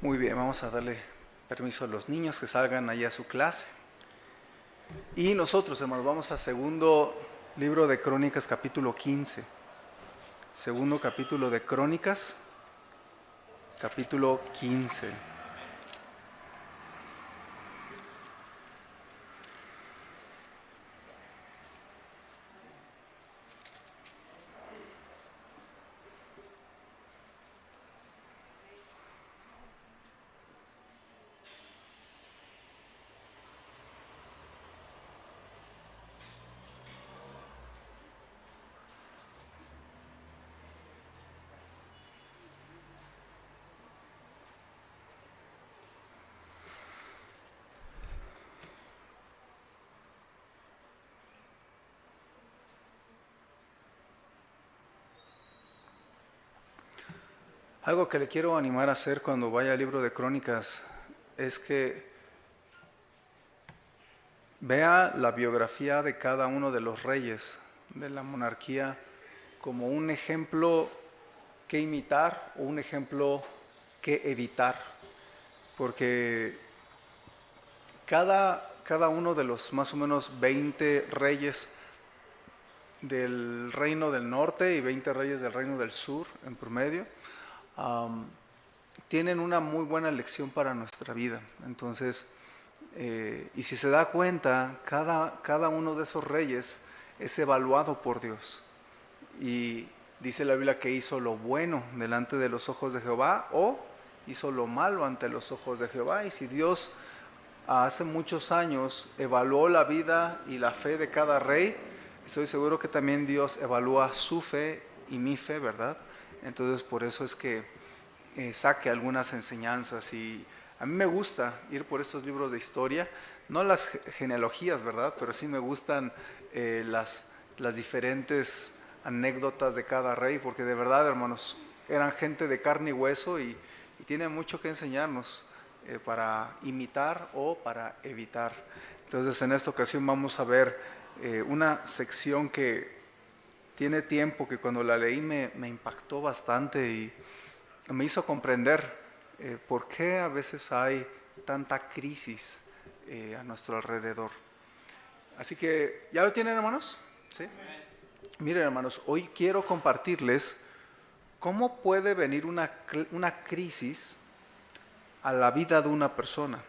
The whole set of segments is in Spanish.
Muy bien, vamos a darle permiso a los niños que salgan allá a su clase. Y nosotros, hermanos, vamos a segundo libro de Crónicas, capítulo 15. Segundo capítulo de Crónicas, capítulo 15. Algo que le quiero animar a hacer cuando vaya al libro de Crónicas es que vea la biografía de cada uno de los reyes de la monarquía como un ejemplo que imitar o un ejemplo que evitar, porque cada uno de los más o menos 20 reyes del reino del norte y 20 reyes del reino del sur en promedio, tienen una muy buena lección para nuestra vida. Entonces, y si se da cuenta, cada uno de esos reyes es evaluado por Dios. Y dice la Biblia que hizo lo bueno delante de los ojos de Jehová o hizo lo malo ante los ojos de Jehová. Y si Dios hace muchos años evaluó la vida y la fe de cada rey, estoy seguro que también Dios evalúa su fe y mi fe, ¿verdad? Entonces por eso es que saque algunas enseñanzas, y a mí me gusta ir por estos libros de historia, no las genealogías, ¿verdad? Pero sí me gustan las diferentes anécdotas de cada rey, porque de verdad, hermanos, eran gente de carne y hueso y tienen mucho que enseñarnos para imitar o para evitar. Entonces en esta ocasión vamos a ver una sección que tiene tiempo que cuando la leí me impactó bastante y me hizo comprender por qué a veces hay tanta crisis a nuestro alrededor. Así que, ¿ya lo tienen, hermanos? ¿Sí? Miren, hermanos, hoy quiero compartirles cómo puede venir una crisis a la vida de una persona,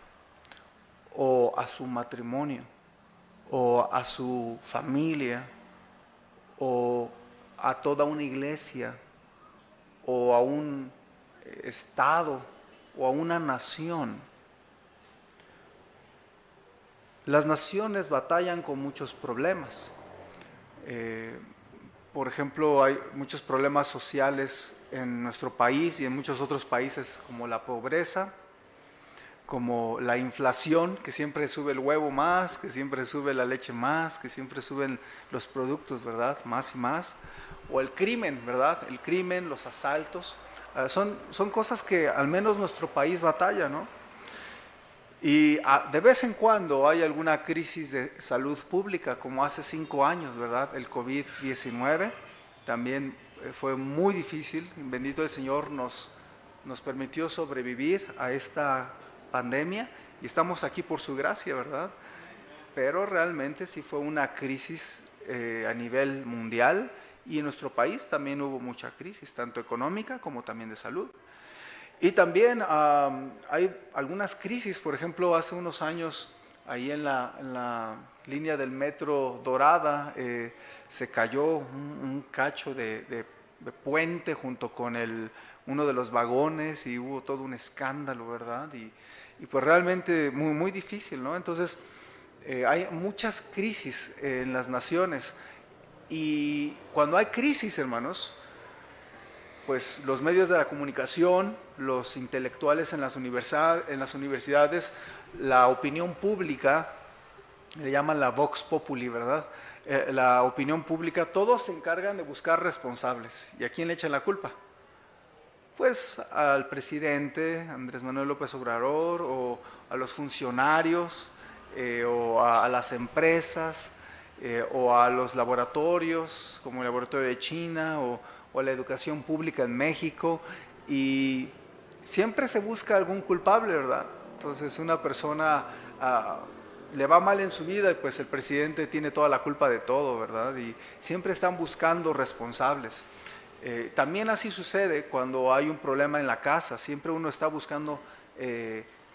o a su matrimonio, o a su familia, o a toda una iglesia, o a un estado, o a una nación. Las naciones batallan con muchos problemas. Por ejemplo, hay muchos problemas sociales en nuestro país y en muchos otros países, como la pobreza, como la inflación, que siempre sube el huevo más, que siempre sube la leche más, que siempre suben los productos, ¿verdad? Más y más. O el crimen, ¿verdad? El crimen, los asaltos. Son cosas que al menos nuestro país batalla, ¿no? Y de vez en cuando hay alguna crisis de salud pública, como hace 5 años, ¿verdad? El COVID-19 también fue muy difícil. Bendito el Señor nos permitió sobrevivir a esta pandemia y estamos aquí por su gracia, ¿verdad? Pero realmente sí fue una crisis a nivel mundial, y en nuestro país también hubo mucha crisis, tanto económica como también de salud. Y también hay algunas crisis. Por ejemplo, hace unos años, ahí en la línea del metro Dorada, se cayó un cacho de puente junto con uno de los vagones, y hubo todo un escándalo, ¿verdad? Y pues realmente muy, muy difícil, ¿no? Entonces, hay muchas crisis en las naciones. Y cuando hay crisis, hermanos, pues los medios de la comunicación, los intelectuales en las universidades, la opinión pública, le llaman la Vox Populi, ¿verdad? La opinión pública, todos se encargan de buscar responsables. ¿Y a quién le echan la culpa? Pues al presidente Andrés Manuel López Obrador, o a los funcionarios, o a las empresas, o a los laboratorios, como el laboratorio de China, o a la educación pública en México. Y siempre se busca algún culpable, ¿verdad? Entonces una persona le va mal en su vida y pues el presidente tiene toda la culpa de todo, ¿verdad? Y siempre están buscando responsables. También así sucede cuando hay un problema en la casa, siempre uno está buscando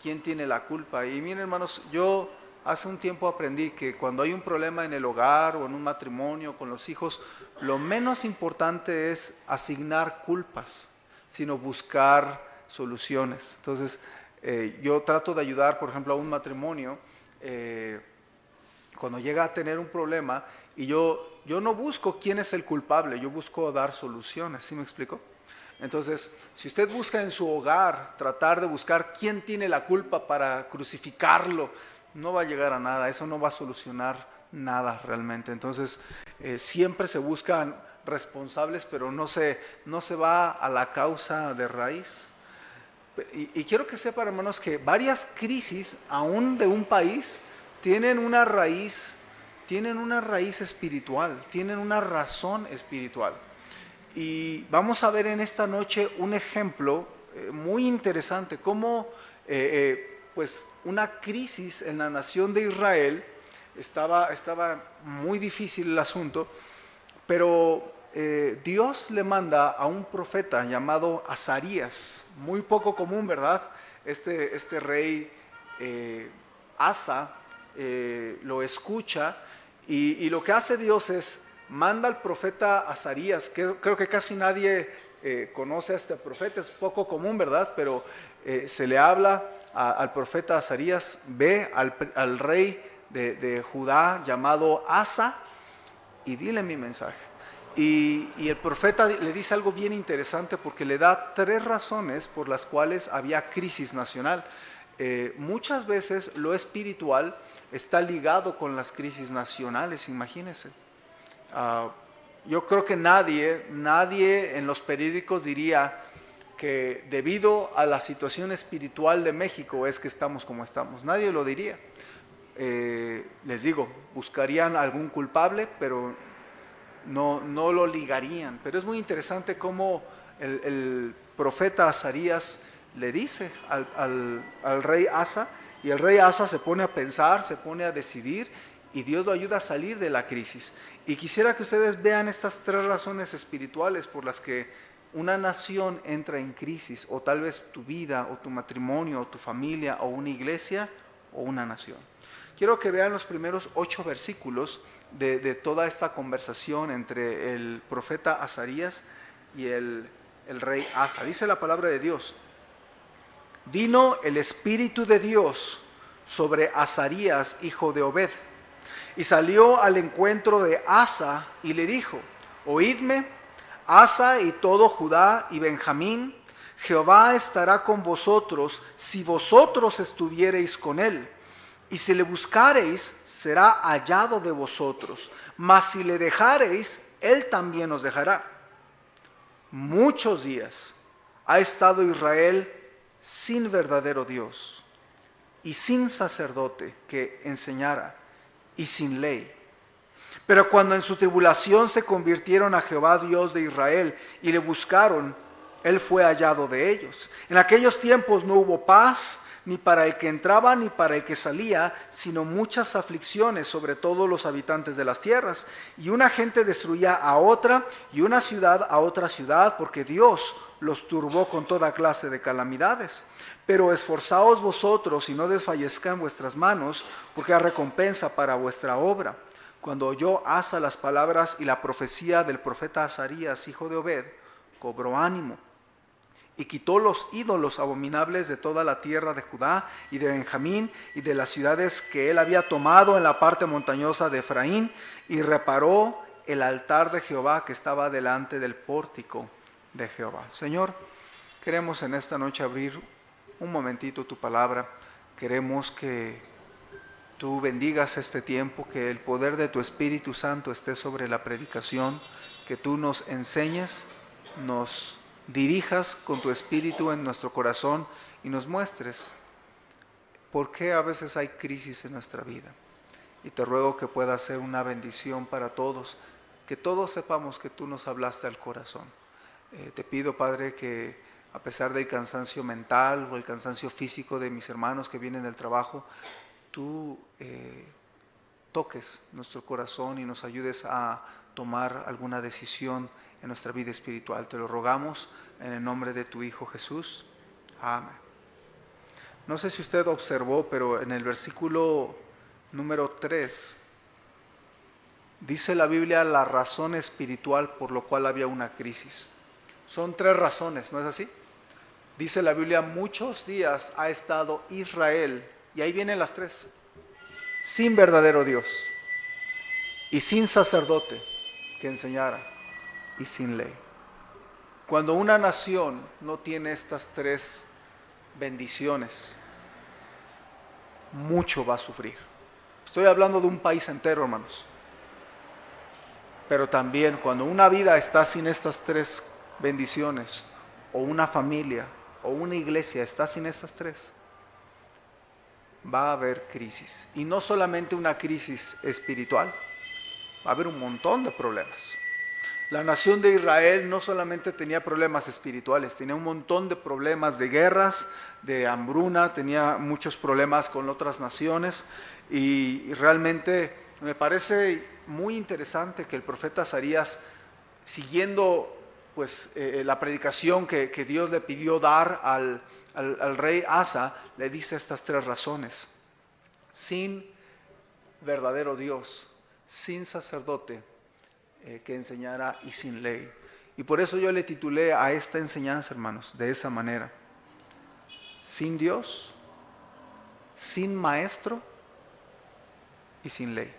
quién tiene la culpa. Y miren, hermanos, yo hace un tiempo aprendí que cuando hay un problema en el hogar o en un matrimonio con los hijos, lo menos importante es asignar culpas, sino buscar soluciones. Entonces, yo trato de ayudar, por ejemplo, a un matrimonio cuando llega a tener un problema, y yo no busco quién es el culpable, yo busco dar soluciones, ¿sí me explico? Entonces, si usted busca en su hogar tratar de buscar quién tiene la culpa para crucificarlo, no va a llegar a nada, eso no va a solucionar nada realmente. Entonces, siempre se buscan responsables, pero no se va a la causa de raíz. Y quiero que sepan, hermanos, que varias crisis, aún de un país, tienen una raíz espiritual, tienen una razón espiritual. Y vamos a ver en esta noche un ejemplo muy interesante, cómo pues una crisis en la nación de Israel, estaba muy difícil el asunto, pero Dios le manda a un profeta llamado Azarías, muy poco común, ¿verdad? Este rey Asa lo escucha, y lo que hace Dios es manda al profeta Azarías, que creo que casi nadie conoce a este profeta, es poco común, ¿verdad? Pero se le habla al profeta Azarías: ve al rey de Judá llamado Asa y dile mi mensaje. Y el profeta le dice algo bien interesante, porque le da 3 razones por las cuales había crisis nacional. Muchas veces lo espiritual está ligado con las crisis nacionales, imagínense. Yo creo que nadie en los periódicos diría que debido a la situación espiritual de México es que estamos como estamos. Nadie lo diría. Les digo, buscarían algún culpable, pero no lo ligarían. Pero es muy interesante cómo el profeta Azarías le dice al rey Asa, y el rey Asa se pone a pensar, se pone a decidir, y Dios lo ayuda a salir de la crisis. Y quisiera que ustedes vean estas 3 razones espirituales por las que una nación entra en crisis, o tal vez tu vida, o tu matrimonio, o tu familia, o una iglesia, o una nación. Quiero que vean los primeros 8 versículos de toda esta conversación entre el profeta Azarías y el rey Asa. Dice la palabra de Dios: vino el Espíritu de Dios sobre Azarías, hijo de Obed, y salió al encuentro de Asa y le dijo: oídme, Asa y todo Judá y Benjamín, Jehová estará con vosotros si vosotros estuviereis con él. Y si le buscareis, será hallado de vosotros, mas si le dejareis, él también os dejará. Muchos días ha estado Israel sin verdadero Dios, y sin sacerdote que enseñara, y sin ley. Pero cuando en su tribulación se convirtieron a Jehová Dios de Israel y le buscaron, él fue hallado de ellos. En aquellos tiempos no hubo paz, ni para el que entraba ni para el que salía, sino muchas aflicciones sobre todos los habitantes de las tierras. Y una gente destruía a otra, y una ciudad a otra ciudad, porque Dios los turbó con toda clase de calamidades. Pero esforzaos vosotros y no desfallezcan vuestras manos, porque hay recompensa para vuestra obra. Cuando oyó Asa las palabras y la profecía del profeta Azarías, hijo de Obed, cobró ánimo, y quitó los ídolos abominables de toda la tierra de Judá y de Benjamín y de las ciudades que él había tomado en la parte montañosa de Efraín, y reparó el altar de Jehová que estaba delante del pórtico de Jehová. Señor, queremos en esta noche abrir un momentito tu palabra. Queremos que tú bendigas este tiempo, que el poder de tu Espíritu Santo esté sobre la predicación, que tú nos enseñes, nos dirijas con tu Espíritu en nuestro corazón y nos muestres por qué a veces hay crisis en nuestra vida. Y te ruego que pueda ser una bendición para todos, que todos sepamos que tú nos hablaste al corazón. Te pido, Padre, que a pesar del cansancio mental o el cansancio físico de mis hermanos que vienen del trabajo, tú toques nuestro corazón y nos ayudes a tomar alguna decisión en nuestra vida espiritual. Te lo rogamos en el nombre de tu Hijo Jesús. Amén. No sé si usted observó, pero en el versículo número 3 dice la Biblia la razón espiritual por lo cual había una crisis. Son 3 razones, ¿no es así? Dice la Biblia, muchos días ha estado Israel, y ahí vienen las 3, sin verdadero Dios, y sin sacerdote que enseñara, y sin ley. Cuando una nación no tiene estas 3 bendiciones, mucho va a sufrir. Estoy hablando de un país entero, hermanos. Pero también cuando una vida está sin estas 3 bendiciones, o una familia, o una iglesia está sin estas 3, va a haber crisis. Y no solamente una crisis espiritual, va a haber un montón de problemas. La nación de Israel no solamente tenía problemas espirituales, tenía un montón de problemas de guerras, de hambruna, tenía muchos problemas con otras naciones, y realmente me parece muy interesante que el profeta Azarías, siguiendo pues la predicación que Dios le pidió dar al rey Asa, le dice estas 3 razones: sin verdadero Dios, sin sacerdote que enseñara y sin ley. Y por eso yo le titulé a esta enseñanza, hermanos, de esa manera: sin Dios, sin maestro y sin ley.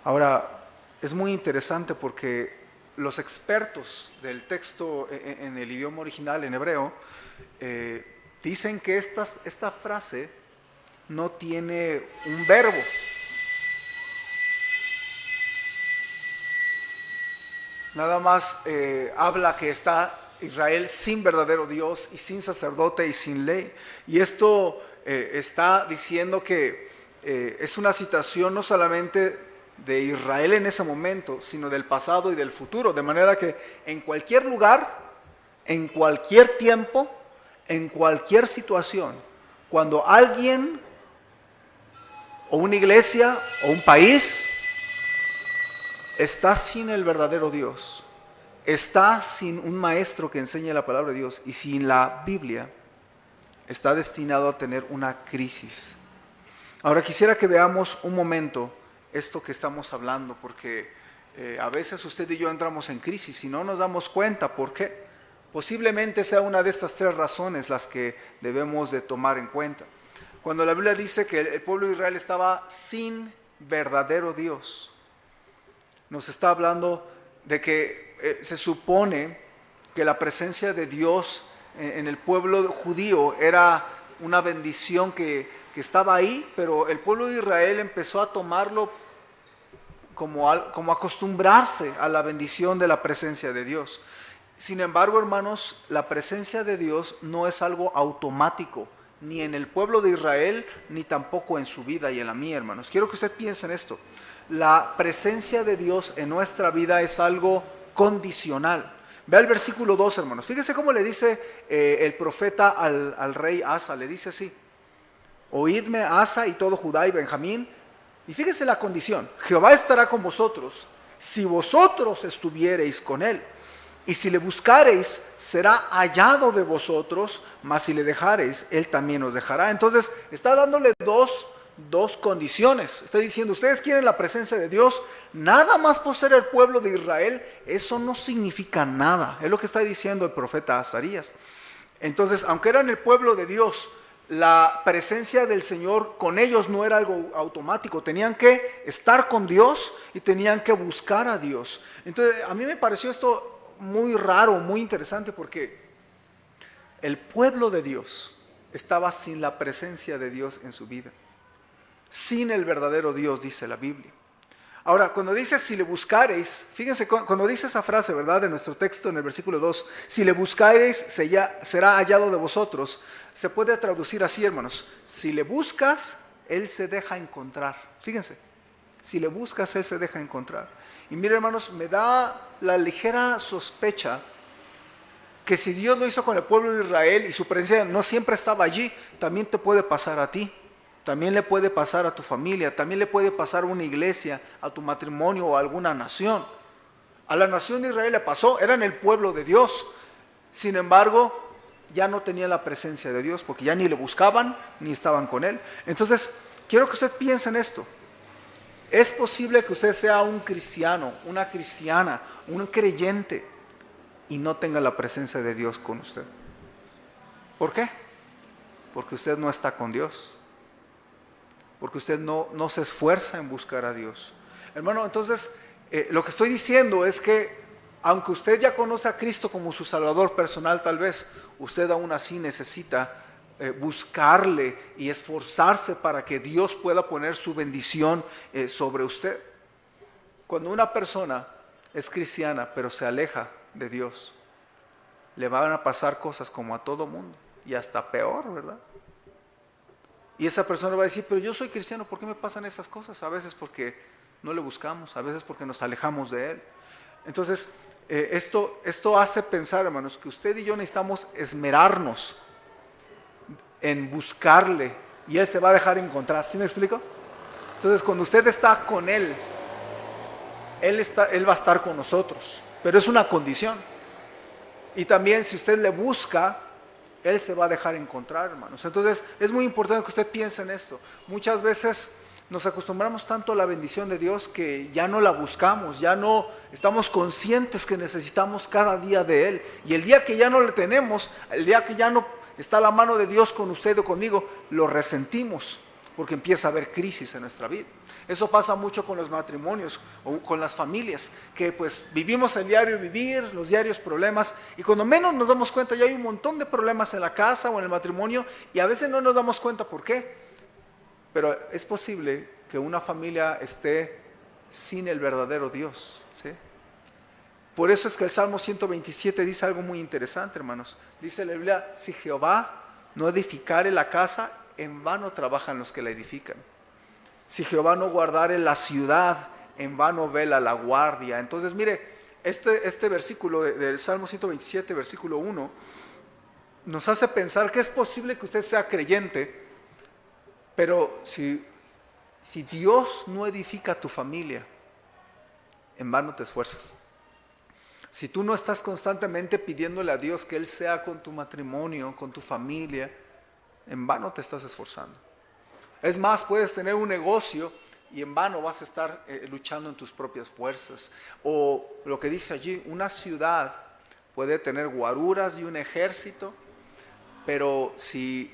Ahora, es muy interesante porque los expertos del texto en el idioma original, en hebreo, dicen que esta frase no tiene un verbo. Nada más habla que está Israel sin verdadero Dios y sin sacerdote y sin ley. Y esto está diciendo que es una situación no solamente de Israel en ese momento, sino del pasado y del futuro. De manera que en cualquier lugar, en cualquier tiempo, en cualquier situación, cuando alguien o una iglesia o un país está sin el verdadero Dios, está sin un maestro que enseñe la palabra de Dios y sin la Biblia, está destinado a tener una crisis. Ahora quisiera que veamos un momento esto que estamos hablando, porque a veces usted y yo entramos en crisis y no nos damos cuenta. ¿Por qué? Posiblemente sea una de estas 3 razones las que debemos de tomar en cuenta. Cuando la Biblia dice que el pueblo de Israel estaba sin verdadero Dios, nos está hablando de que se supone que la presencia de Dios en el pueblo judío era una bendición que estaba ahí, pero el pueblo de Israel empezó a tomarlo como acostumbrarse a la bendición de la presencia de Dios. Sin embargo, hermanos, la presencia de Dios no es algo automático, ni en el pueblo de Israel, ni tampoco en su vida y en la mía, hermanos. Quiero que usted piense en esto. La presencia de Dios en nuestra vida es algo condicional. Vea el versículo 2, hermanos. Fíjese cómo le dice el profeta al rey Asa. Le dice así: oídme, Asa y todo Judá y Benjamín. Y fíjese la condición: Jehová estará con vosotros, si vosotros estuviereis con él. Y si le buscareis, será hallado de vosotros, mas si le dejareis, él también os dejará. Entonces, está dándole dos condiciones. Está diciendo, ustedes quieren la presencia de Dios, nada más por ser el pueblo de Israel, eso no significa nada. Es lo que está diciendo el profeta Azarías. Entonces, aunque eran el pueblo de Dios, la presencia del Señor con ellos no era algo automático. Tenían que estar con Dios y tenían que buscar a Dios. Entonces, a mí me pareció esto muy raro, muy interesante, porque el pueblo de Dios estaba sin la presencia de Dios en su vida, sin el verdadero Dios, dice la Biblia. Ahora, cuando dice si le buscareis, fíjense, cuando dice esa frase, ¿verdad?, de nuestro texto en el versículo 2, si le buscareis, será hallado de vosotros, se puede traducir así, hermanos: si le buscas, Él se deja encontrar. Fíjense, si le buscas, Él se deja encontrar. Y mire, hermanos, me da la ligera sospecha que si Dios lo hizo con el pueblo de Israel y su presencia no siempre estaba allí, también te puede pasar a ti. También le puede pasar a tu familia, también le puede pasar a una iglesia, a tu matrimonio o a alguna nación. A la nación de Israel le pasó, eran el pueblo de Dios. Sin embargo, ya no tenían la presencia de Dios porque ya ni le buscaban ni estaban con Él. Entonces, quiero que usted piense en esto. Es posible que usted sea un cristiano, una cristiana, un creyente y no tenga la presencia de Dios con usted. ¿Por qué? Porque usted no está con Dios. Porque usted no se esfuerza en buscar a Dios. Hermano, entonces, lo que estoy diciendo es que, aunque usted ya conoce a Cristo como su Salvador personal, tal vez, usted aún así necesita buscarle y esforzarse para que Dios pueda poner su bendición sobre usted. Cuando una persona es cristiana, pero se aleja de Dios, le van a pasar cosas como a todo mundo, y hasta peor, ¿verdad? Y esa persona va a decir, pero yo soy cristiano, ¿por qué me pasan esas cosas? A veces porque no le buscamos, a veces porque nos alejamos de Él. Entonces, esto hace pensar, hermanos, que usted y yo necesitamos esmerarnos en buscarle, y Él se va a dejar encontrar. ¿Sí me explico? Entonces, cuando usted está con Él, Él va a estar con nosotros, pero es una condición. Y también si usted le busca, Él se va a dejar encontrar, hermanos. Entonces es muy importante que usted piense en esto. Muchas veces nos acostumbramos tanto a la bendición de Dios que ya no la buscamos, ya no estamos conscientes que necesitamos cada día de Él. Y el día que ya no le tenemos, el día que ya no está la mano de Dios con usted o conmigo, lo resentimos porque empieza a haber crisis en nuestra vida. Eso pasa mucho con los matrimonios o con las familias, que pues vivimos el diario vivir, los diarios problemas, y cuando menos nos damos cuenta ya hay un montón de problemas en la casa o en el matrimonio, y a veces no nos damos cuenta por qué. Pero es posible que una familia esté sin el verdadero Dios, ¿sí? Por eso es que el Salmo 127 dice algo muy interesante, hermanos. Dice la Biblia, si Jehová no edificare la casa, en vano trabajan los que la edifican. Si Jehová no guardare la ciudad, en vano vela la guardia. Entonces, mire, este versículo del Salmo 127, versículo 1, nos hace pensar que es posible que usted sea creyente, pero si Dios no edifica tu familia, en vano te esfuerzas. Si tú no estás constantemente pidiéndole a Dios que Él sea con tu matrimonio, con tu familia, en vano te estás esforzando. Es más, puedes tener un negocio y en vano vas a estar luchando en tus propias fuerzas. O lo que dice allí, una ciudad puede tener guaruras y un ejército, pero si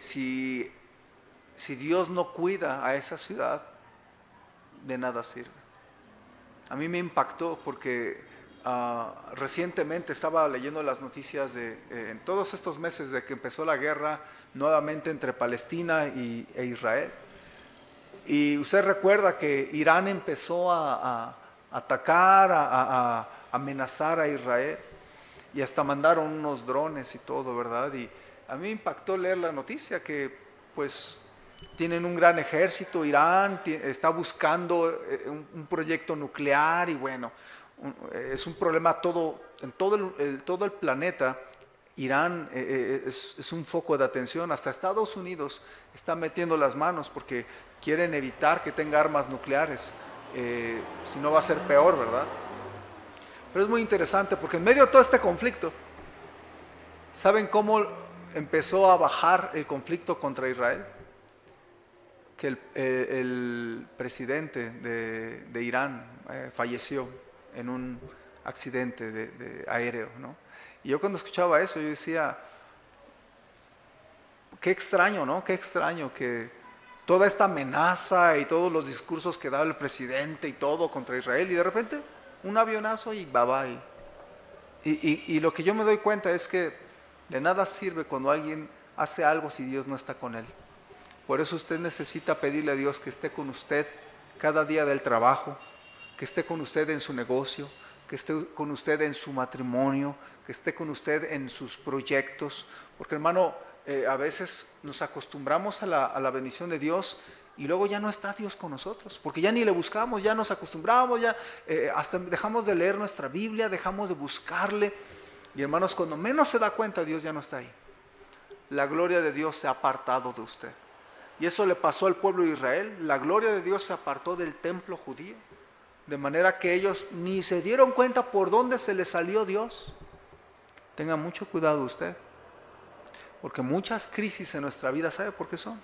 Dios no cuida a esa ciudad, de nada sirve. A mí me impactó porque recientemente estaba leyendo las noticias en todos estos meses de que empezó la guerra nuevamente entre Palestina e Israel. Y usted recuerda que Irán empezó a atacar, a amenazar a Israel, y hasta mandaron unos drones y todo, ¿verdad? Y a mí me impactó leer la noticia que pues tienen un gran ejército. Irán está buscando un proyecto nuclear, y bueno, es un problema en todo el planeta. Irán es un foco de atención. Hasta Estados Unidos está metiendo las manos porque quieren evitar que tenga armas nucleares, si no va a ser peor, ¿verdad? Pero es muy interesante porque en medio de todo este conflicto, ¿saben cómo empezó a bajar el conflicto contra Israel? Que el presidente de Irán falleció en un accidente de aéreo, ¿no? Y yo cuando escuchaba eso, yo decía, qué extraño, ¿no? Qué extraño que toda esta amenaza y todos los discursos que daba el presidente y todo contra Israel, y de repente un avionazo y bye bye. Y lo que yo me doy cuenta es que de nada sirve cuando alguien hace algo si Dios no está con él. Por eso usted necesita pedirle a Dios que esté con usted cada día del trabajo, que esté con usted en su negocio, que esté con usted en su matrimonio, que esté con usted en sus proyectos. Porque, hermano, a veces nos acostumbramos a la bendición de Dios y luego ya no está Dios con nosotros, porque ya ni le buscamos, ya nos acostumbramos, ya hasta dejamos de leer nuestra Biblia, dejamos de buscarle. Y hermanos, cuando menos se da cuenta, Dios ya no está ahí. La gloria de Dios se ha apartado de usted. Y eso le pasó al pueblo de Israel. La gloria de Dios se apartó del templo judío, de manera que ellos ni se dieron cuenta por dónde se les salió Dios. Tenga mucho cuidado usted, porque muchas crisis en nuestra vida, ¿sabe por qué son?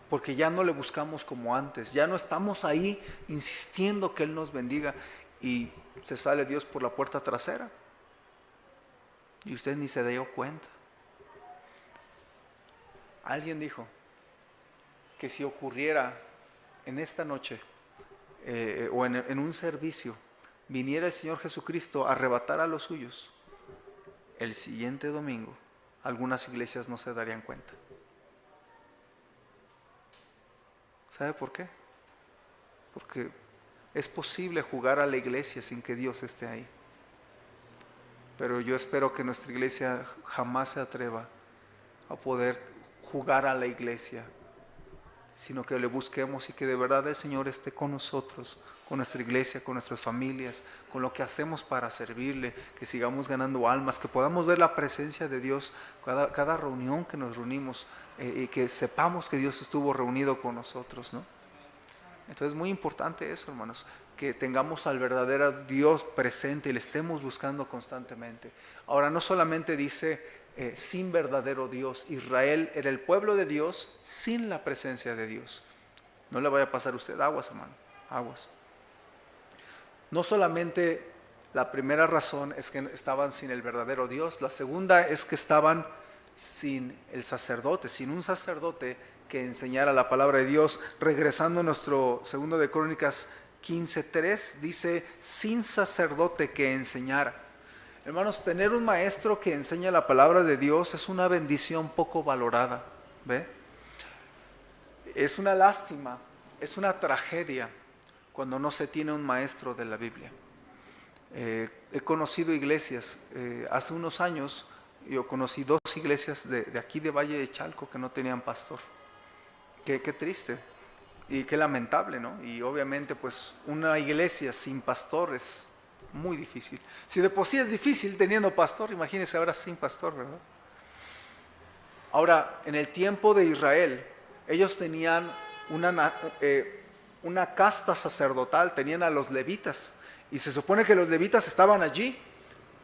Porque ya no le buscamos como antes, ya no estamos ahí insistiendo que Él nos bendiga y se sale Dios por la puerta trasera y usted ni se dio cuenta. Alguien dijo que si ocurriera en esta noche o en un servicio, viniera el Señor Jesucristo a arrebatar a los suyos, el siguiente domingo algunas iglesias no se darían cuenta. ¿Sabe por qué? Porque es posible jugar a la iglesia sin que Dios esté ahí. Pero yo espero que nuestra iglesia jamás se atreva a poder jugar a la iglesia, sino que le busquemos y que de verdad el Señor esté con nosotros, con nuestra iglesia, con nuestras familias, con lo que hacemos para servirle, que sigamos ganando almas, que podamos ver la presencia de Dios cada reunión que nos reunimos, y que sepamos que Dios estuvo reunido con nosotros, ¿no? Entonces es muy importante eso, hermanos, que tengamos al verdadero Dios presente y le estemos buscando constantemente. Ahora, no solamente dice sin verdadero Dios. Israel era el pueblo de Dios sin la presencia de Dios. No le vaya a pasar a usted aguas, hermano, aguas. No solamente la primera razón es que estaban sin el verdadero Dios, la segunda es que estaban sin el sacerdote, sin un sacerdote que enseñara la palabra de Dios. Regresando a nuestro segundo de Crónicas 15:3, dice sin sacerdote que enseñara. Hermanos, tener un maestro que enseña la palabra de Dios es una bendición poco valorada, ¿ve? Es una lástima, es una tragedia cuando no se tiene un maestro de la Biblia. He conocido iglesias, hace unos años yo conocí 2 iglesias de aquí de Valle de Chalco que no tenían pastor. Qué triste y qué lamentable, ¿no? Y obviamente pues una iglesia sin pastor es muy difícil. Si de por sí es difícil teniendo pastor, imagínense ahora sin pastor, ¿verdad? Ahora, en el tiempo de Israel, ellos tenían una casta sacerdotal, tenían a los levitas, y se supone que los levitas estaban allí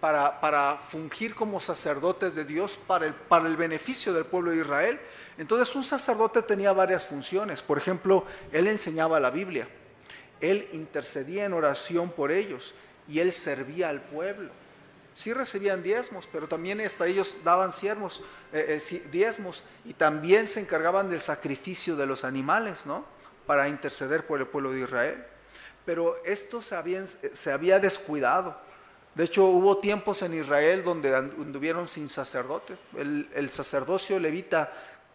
para fungir como sacerdotes de Dios para el beneficio del pueblo de Israel. Entonces un sacerdote tenía varias funciones. Por ejemplo, él enseñaba la Biblia, él intercedía en oración por ellos y él servía al pueblo. Sí recibían diezmos, pero también hasta ellos daban diezmos, y también se encargaban del sacrificio de los animales, ¿no? Para interceder por el pueblo de Israel. Pero esto se había descuidado. De hecho, hubo tiempos en Israel donde anduvieron sin sacerdote. El sacerdocio levita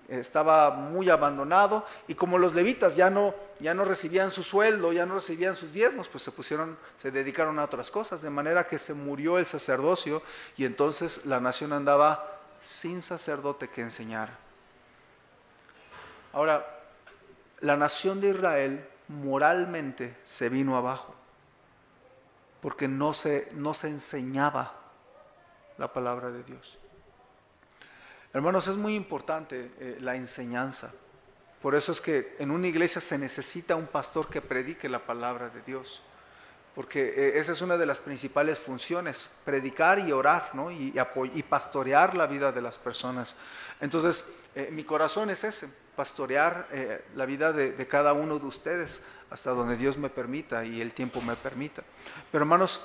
estaba muy abandonado, y como los levitas ya no recibían su sueldo, ya no recibían sus diezmos, pues se dedicaron a otras cosas, de manera que se murió el sacerdocio, y entonces la nación andaba sin sacerdote que enseñara. Ahora, la nación de Israel moralmente se vino abajo, porque no se enseñaba la palabra de Dios. Hermanos, es muy importante la enseñanza. Por eso es que en una iglesia se necesita un pastor que predique la palabra de Dios, porque esa es una de las principales funciones, predicar y orar, ¿no? y pastorear la vida de las personas. Entonces, mi corazón es ese, pastorear la vida de cada uno de ustedes hasta donde Dios me permita y el tiempo me permita. Pero hermanos,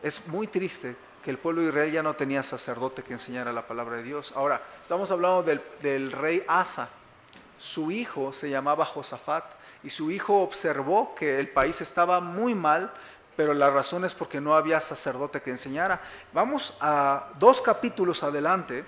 es muy triste que el pueblo de Israel ya no tenía sacerdote que enseñara la palabra de Dios. Ahora, estamos hablando del rey Asa. Su hijo se llamaba Josafat, y su hijo observó que el país estaba muy mal, pero la razón es porque no había sacerdote que enseñara. Vamos a 2 capítulos adelante,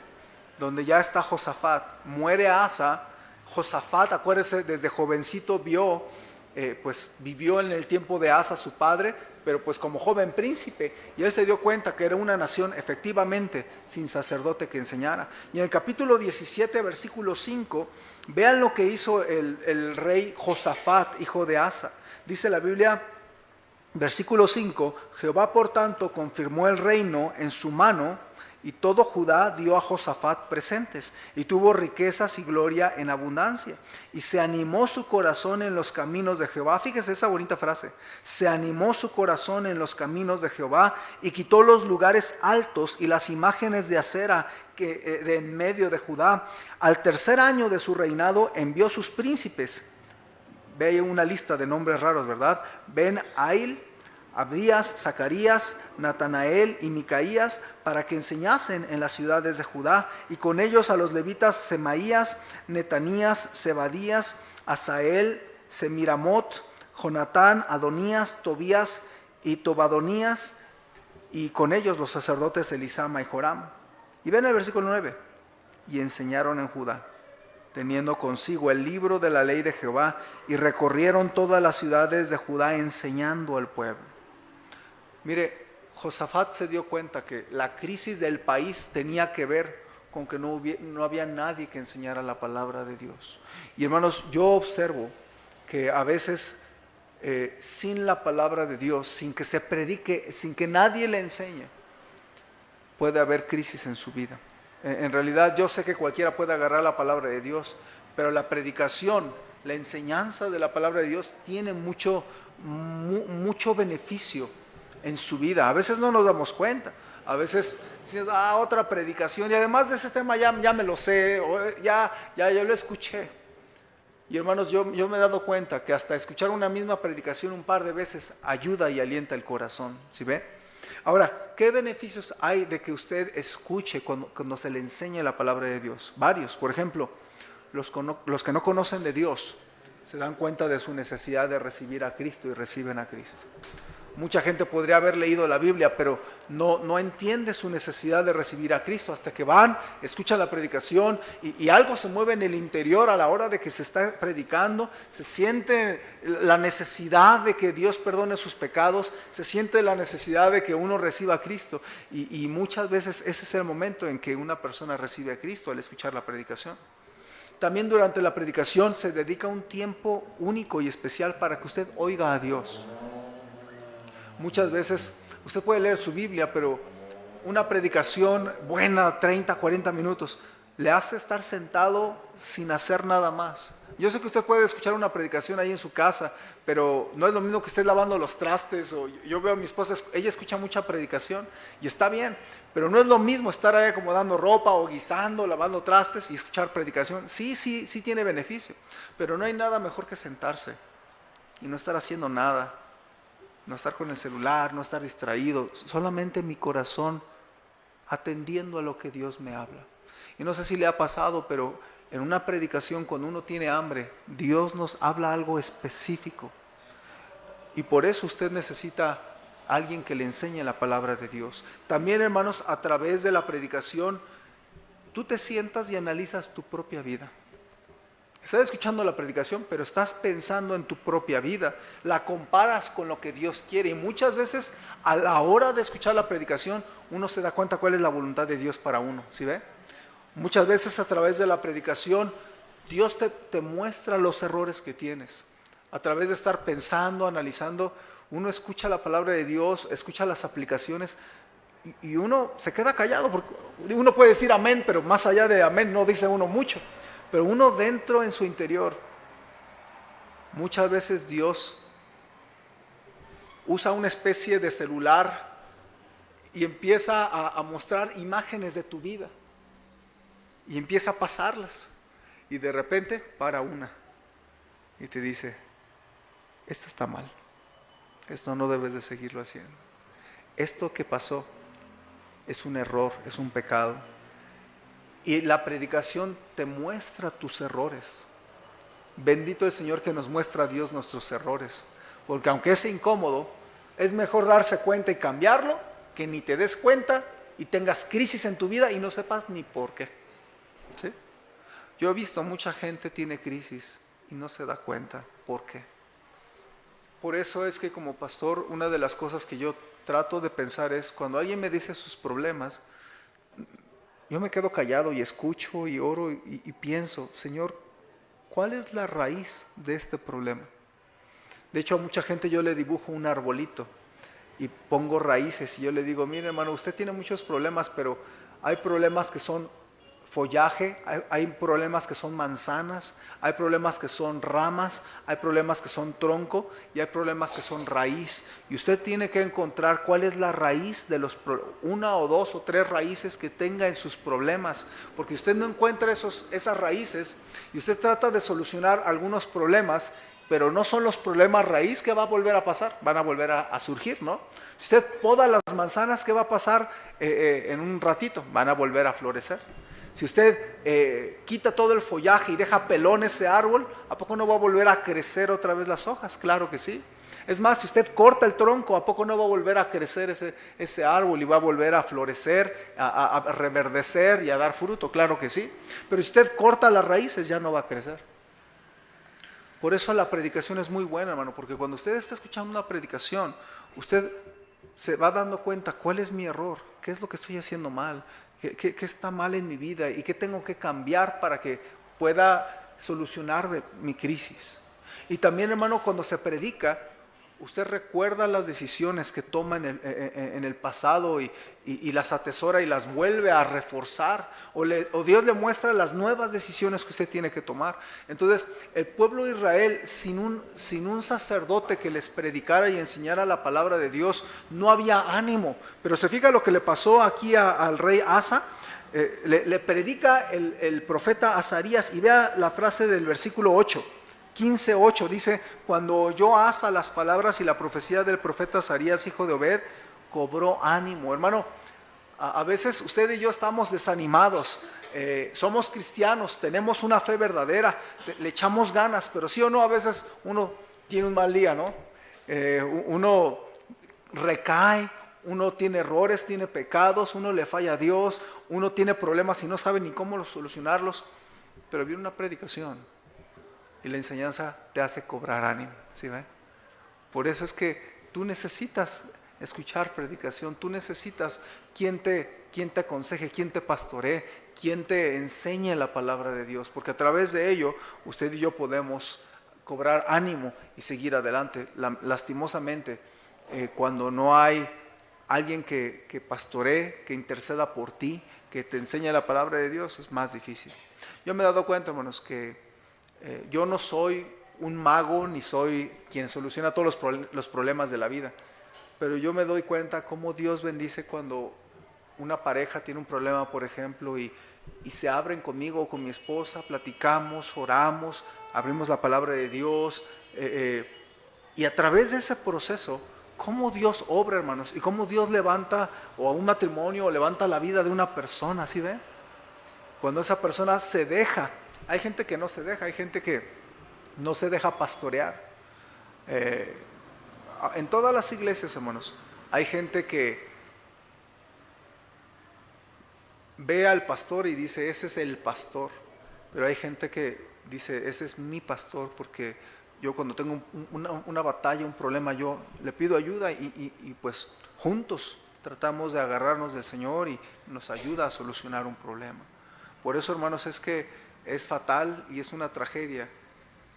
donde ya está Josafat. Muere Asa. Josafat, acuérdese, desde jovencito vivió en el tiempo de Asa su padre, pero pues como joven príncipe, y él se dio cuenta que era una nación efectivamente sin sacerdote que enseñara. Y en el capítulo 17, versículo 5, vean lo que hizo el rey Josafat, hijo de Asa. Dice la Biblia Versículo 5, Jehová por tanto confirmó el reino en su mano, y todo Judá dio a Josafat presentes, y tuvo riquezas y gloria en abundancia. Y se animó su corazón en los caminos de Jehová. Fíjese esa bonita frase. Se animó su corazón en los caminos de Jehová, y quitó los lugares altos y las imágenes de acera de en medio de Judá. Al tercer año de su reinado envió sus príncipes. Ve una lista de nombres raros, ¿verdad? Ben-Ail, Abdías, Zacarías, Natanael y Micaías, para que enseñasen en las ciudades de Judá, y con ellos a los levitas Semaías, Netanías, Zebadías, Asael, Semiramot, Jonatán, Adonías, Tobías y Tobadonías, y con ellos los sacerdotes Elisama y Joram. Y ven el versículo 9, y enseñaron en Judá, teniendo consigo el libro de la ley de Jehová, y recorrieron todas las ciudades de Judá enseñando al pueblo. Mire, Josafat se dio cuenta que la crisis del país tenía que ver con que no había nadie que enseñara la palabra de Dios. Y hermanos, yo observo que a veces sin la palabra de Dios, sin que se predique, sin que nadie le enseñe, puede haber crisis en su vida. En realidad yo sé que cualquiera puede agarrar la palabra de Dios, pero la predicación, la enseñanza de la palabra de Dios tiene mucho beneficio en su vida. A veces no nos damos cuenta, a veces decimos, otra predicación, y además de ese tema ya me lo sé, o ya lo escuché. Y hermanos, yo me he dado cuenta que hasta escuchar una misma predicación un par de veces ayuda y alienta el corazón, ¿sí ve? Ahora, ¿qué beneficios hay de que usted escuche cuando se le enseña la palabra de Dios? Varios. Por ejemplo, los que no conocen de Dios se dan cuenta de su necesidad de recibir a Cristo y reciben a Cristo. Mucha gente podría haber leído la Biblia, pero no entiende su necesidad de recibir a Cristo hasta que van, escuchan la predicación y algo se mueve en el interior a la hora de que se está predicando. Se siente la necesidad de que Dios perdone sus pecados, se siente la necesidad de que uno reciba a Cristo. Y muchas veces ese es el momento en que una persona recibe a Cristo al escuchar la predicación. También durante la predicación se dedica un tiempo único y especial para que usted oiga a Dios. Muchas veces usted puede leer su Biblia, pero una predicación buena, 30, 40 minutos, le hace estar sentado sin hacer nada más. Yo sé que usted puede escuchar una predicación ahí en su casa, pero no es lo mismo que esté lavando los trastes. O yo veo a mi esposa, ella escucha mucha predicación y está bien, pero no es lo mismo estar ahí acomodando ropa o guisando, lavando trastes y escuchar predicación. Sí tiene beneficio, pero no hay nada mejor que sentarse y no estar haciendo nada. No estar con el celular, no estar distraído, solamente mi corazón atendiendo a lo que Dios me habla. Y no sé si le ha pasado, pero en una predicación cuando uno tiene hambre, Dios nos habla algo específico. Y por eso usted necesita a alguien que le enseñe la palabra de Dios. También, hermanos, a través de la predicación, tú te sientas y analizas tu propia vida. Estás escuchando la predicación, pero estás pensando en tu propia vida, la comparas con lo que Dios quiere, y muchas veces a la hora de escuchar la predicación uno se da cuenta cuál es la voluntad de Dios para uno, ¿sí ve? Muchas veces a través de la predicación Dios te muestra los errores que tienes. A través de estar pensando, analizando, uno escucha la palabra de Dios, escucha las aplicaciones y uno se queda callado, porque uno puede decir amén, pero más allá de amén no dice uno mucho. Pero uno dentro en su interior, muchas veces Dios usa una especie de celular y empieza a mostrar imágenes de tu vida y empieza a pasarlas y de repente para una y te dice, esto está mal, esto no debes de seguirlo haciendo, esto que pasó es un error, es un pecado. Y la predicación te muestra tus errores. Bendito el Señor que nos muestra a Dios nuestros errores, porque aunque es incómodo, es mejor darse cuenta y cambiarlo que ni te des cuenta y tengas crisis en tu vida y no sepas ni por qué. ¿Sí? Yo he visto mucha gente tiene crisis y no se da cuenta por qué. Por eso es que como pastor, una de las cosas que yo trato de pensar es, cuando alguien me dice sus problemas, yo me quedo callado y escucho y oro y pienso, Señor, ¿cuál es la raíz de este problema? De hecho, a mucha gente yo le dibujo un arbolito y pongo raíces y yo le digo, mire hermano, usted tiene muchos problemas, pero hay problemas que son follaje, hay problemas que son manzanas, hay problemas que son ramas, hay problemas que son tronco y hay problemas que son raíz. Y usted tiene que encontrar cuál es la raíz de una o dos o tres raíces que tenga en sus problemas, porque usted no encuentra esas raíces y usted trata de solucionar algunos problemas, pero no son los problemas raíz que va a volver a pasar, van a volver a surgir, ¿no? Si usted poda las manzanas, ¿qué va a pasar en un ratito? Van a volver a florecer. Si usted quita todo el follaje y deja pelón ese árbol, ¿a poco no va a volver a crecer otra vez las hojas? Claro que sí. Es más, si usted corta el tronco, ¿a poco no va a volver a crecer ese árbol y va a volver a florecer, a reverdecer y a dar fruto? Claro que sí. Pero si usted corta las raíces, ya no va a crecer. Por eso la predicación es muy buena, hermano, porque cuando usted está escuchando una predicación, usted se va dando cuenta cuál es mi error, qué es lo que estoy haciendo mal, qué está mal en mi vida y qué tengo que cambiar para que pueda solucionar mi crisis. Y también, hermano, cuando se predica, usted recuerda las decisiones que toma en el pasado y las atesora y las vuelve a reforzar, o Dios le muestra las nuevas decisiones que usted tiene que tomar. Entonces, el pueblo de Israel, sin un sacerdote que les predicara y enseñara la palabra de Dios, no había ánimo. Pero se fija lo que le pasó aquí al rey Asa. Le predica el profeta Azarías, y vea la frase del versículo 8. 15:8 dice: cuando oyó Asa las palabras y la profecía del profeta Azarías, hijo de Obed, cobró ánimo. Hermano, a veces usted y yo estamos desanimados, somos cristianos, tenemos una fe verdadera, le echamos ganas, pero sí o no, a veces uno tiene un mal día, ¿no? Uno recae, uno tiene errores, tiene pecados, uno le falla a Dios, uno tiene problemas y no sabe ni cómo solucionarlos, pero viene una predicación y la enseñanza te hace cobrar ánimo, ¿sí ven? Por eso es que tú necesitas escuchar predicación, tú necesitas quien te aconseje, quien te pastoree, quien te enseñe la palabra de Dios, porque a través de ello usted y yo podemos cobrar ánimo y seguir adelante. Lastimosamente, cuando no hay alguien que pastoree, que interceda por ti, que te enseñe la palabra de Dios, es más difícil. Yo me he dado cuenta, hermanos, que yo no soy un mago ni soy quien soluciona todos los problemas de la vida, pero yo me doy cuenta cómo Dios bendice cuando una pareja tiene un problema, por ejemplo, y se abren conmigo o con mi esposa, platicamos, oramos, abrimos la palabra de Dios, y a través de ese proceso, cómo Dios obra, hermanos, y cómo Dios levanta o a un matrimonio o levanta la vida de una persona, ¿sí ven? Cuando esa persona se deja. Hay gente que no se deja, hay gente que no se deja pastorear. En todas las iglesias, hermanos, hay gente que ve al pastor y dice, ese es el pastor. Pero hay gente que dice, ese es mi pastor, porque yo cuando tengo una batalla, un problema, yo le pido ayuda y pues juntos tratamos de agarrarnos del Señor y nos ayuda a solucionar un problema. Por eso, hermanos, es que es fatal y es una tragedia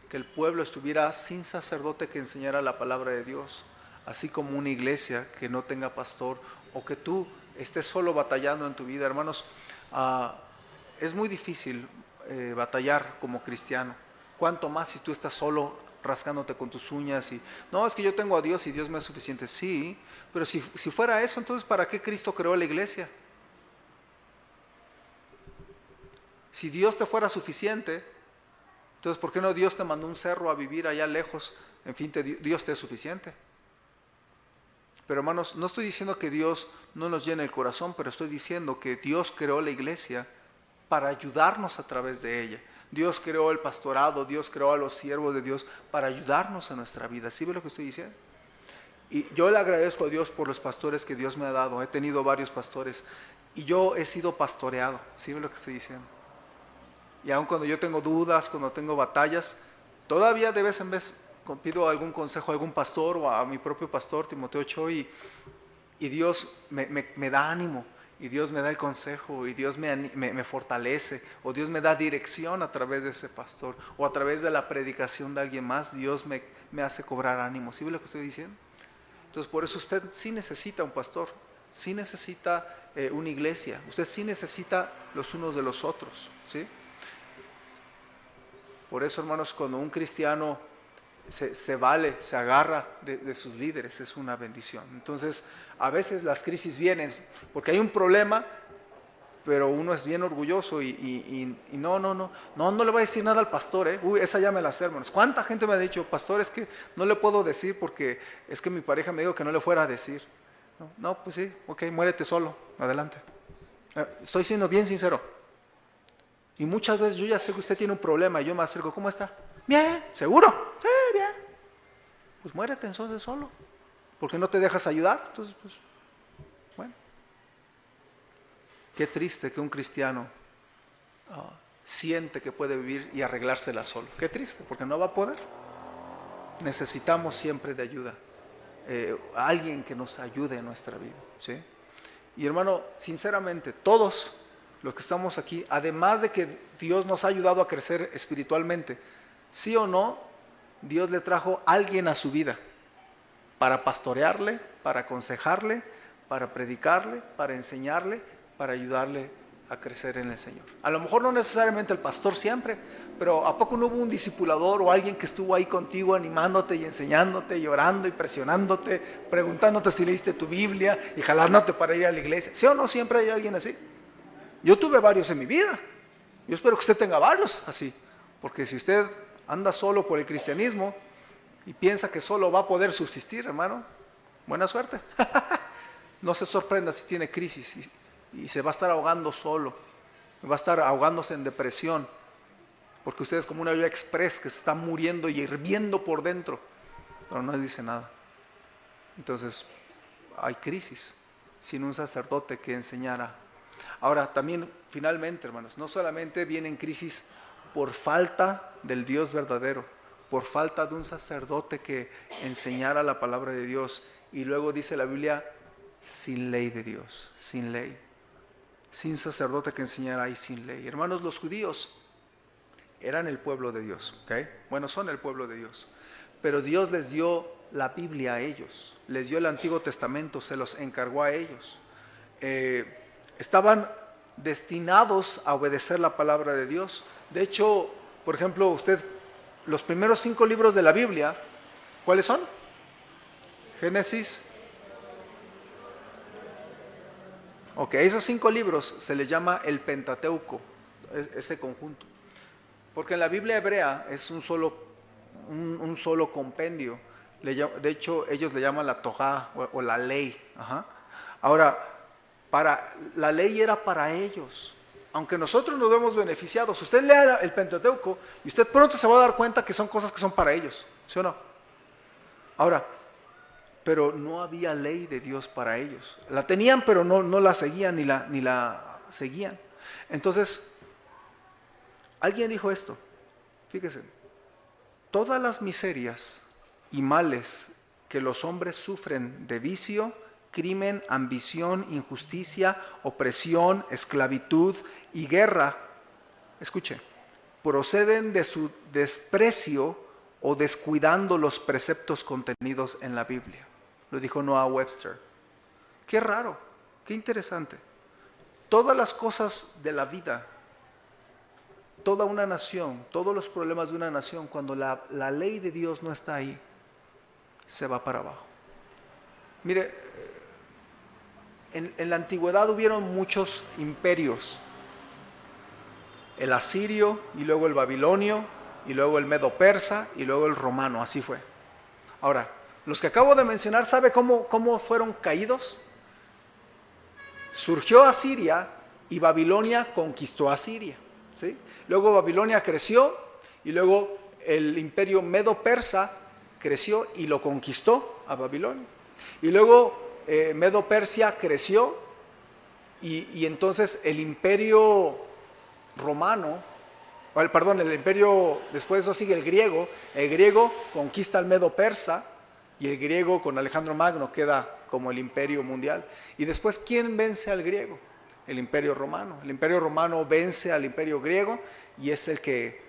que el pueblo estuviera sin sacerdote que enseñara la palabra de Dios, así como una iglesia que no tenga pastor, o que tú estés solo batallando en tu vida. Hermanos, es muy difícil batallar como cristiano, cuanto más si tú estás solo rascándote con tus uñas y no, es que yo tengo a Dios y Dios me es suficiente. Sí, pero si fuera eso, entonces ¿para qué Cristo creó la iglesia? Si Dios te fuera suficiente, entonces ¿por qué no Dios te mandó un cerro a vivir allá lejos? En fin, Dios te es suficiente. Pero hermanos, no estoy diciendo que Dios no nos llene el corazón, pero estoy diciendo que Dios creó la iglesia para ayudarnos a través de ella. Dios creó el pastorado, Dios creó a los siervos de Dios para ayudarnos en nuestra vida. ¿Sí ve lo que estoy diciendo? Y yo le agradezco a Dios por los pastores que Dios me ha dado. He tenido varios pastores y yo he sido pastoreado. ¿Sí ve lo que estoy diciendo? Y aun cuando yo tengo dudas, cuando tengo batallas, todavía de vez en vez pido algún consejo a algún pastor o a mi propio pastor, Timoteo Choi, y Dios me da ánimo y Dios me da el consejo, y Dios me fortalece, o Dios me da dirección a través de ese pastor, o a través de la predicación de alguien más, Dios me hace cobrar ánimo. ¿Sí ve lo que estoy diciendo? Entonces por eso usted sí necesita un pastor, sí necesita una iglesia, usted sí necesita los unos de los otros, ¿sí? Por eso, hermanos, cuando un cristiano se vale, se agarra de sus líderes, es una bendición. Entonces, a veces las crisis vienen porque hay un problema, pero uno es bien orgulloso y no le voy a decir nada al pastor, ¿eh? Uy, esa ya me la sé, hermanos. ¿Cuánta gente me ha dicho, pastor, es que no le puedo decir porque es que mi pareja me dijo que no le fuera a decir? No, pues sí, ok, muérete solo, adelante. Estoy siendo bien sincero. Y muchas veces yo ya sé que usted tiene un problema y yo me acerco, ¿cómo está? Bien, ¿seguro? Sí, bien. Pues muérete entonces solo. ¿Por qué no te dejas ayudar? Entonces, pues, bueno. Qué triste que un cristiano siente que puede vivir y arreglársela solo. Qué triste, porque no va a poder. Necesitamos siempre de ayuda. Alguien que nos ayude en nuestra vida, ¿sí? Y hermano, sinceramente, todos los que estamos aquí, además de que Dios nos ha ayudado a crecer espiritualmente, sí o no, Dios le trajo a alguien a su vida para pastorearle, para aconsejarle, para predicarle, para enseñarle, para ayudarle a crecer en el Señor. A lo mejor no necesariamente el pastor siempre, pero ¿a poco no hubo un discipulador o alguien que estuvo ahí contigo animándote y enseñándote, y orando y presionándote, preguntándote si leíste tu Biblia y jalándote para ir a la iglesia? ¿Sí o no siempre hay alguien así? Yo tuve varios en mi vida. Yo espero que usted tenga varios así, porque si usted anda solo por el cristianismo y piensa que solo va a poder subsistir, hermano, buena suerte. No se sorprenda si tiene crisis y se va a estar ahogando solo, va a estar ahogándose en depresión, porque usted es como una olla express que se está muriendo y hirviendo por dentro, pero no dice nada. Entonces hay crisis sin un sacerdote que enseñara. Ahora también, finalmente, hermanos, no solamente vienen crisis por falta del Dios verdadero, por falta de un sacerdote que enseñara la palabra de Dios, y luego dice la Biblia, sin ley de Dios, sin ley, sin sacerdote que enseñara y sin ley. Hermanos, los judíos eran el pueblo de Dios, ¿ok? Bueno, son el pueblo de Dios, pero Dios les dio la Biblia a ellos, les dio el Antiguo Testamento, se los encargó a ellos. Estaban destinados a obedecer la palabra de Dios. De hecho, por ejemplo, usted, los primeros 5 libros de la Biblia, ¿cuáles son? Génesis. Ok, esos 5 libros se les llama el Pentateuco, ese conjunto. Porque en la Biblia hebrea es un solo compendio. De hecho, ellos le llaman la Torá o la ley. Ajá. Ahora, la ley era para ellos. Aunque nosotros nos vemos beneficiados, usted lea el Pentateuco y usted pronto se va a dar cuenta que son cosas que son para ellos, ¿sí o no? Ahora, pero no había ley de Dios para ellos. La tenían, pero no la seguían ni la seguían. Entonces, alguien dijo esto, fíjese, todas las miserias y males que los hombres sufren de vicio, crimen, ambición, injusticia, opresión, esclavitud y guerra, escuche, proceden de su desprecio o descuidando los preceptos contenidos en la Biblia. Lo dijo Noah Webster. Qué raro, qué interesante. Todas las cosas de la vida, toda una nación, todos los problemas de una nación, cuando la ley de Dios no está ahí, se va para abajo. Mire, en la antigüedad hubieron muchos imperios. El asirio, y luego el babilonio, y luego el medo-persa, y luego el romano, así fue. Ahora, los que acabo de mencionar, ¿sabe cómo fueron caídos? Surgió Asiria y Babilonia conquistó a Asiria, ¿sí? Luego Babilonia creció y luego el imperio medo-persa creció y lo conquistó a Babilonia. Y luego Medo-Persia creció y entonces el imperio romano, el imperio, después de eso sigue el griego conquista al Medo-Persa Y el griego con Alejandro Magno queda como el imperio mundial. Y después, ¿quién vence al griego? El imperio romano. El imperio romano vence al imperio griego y es el que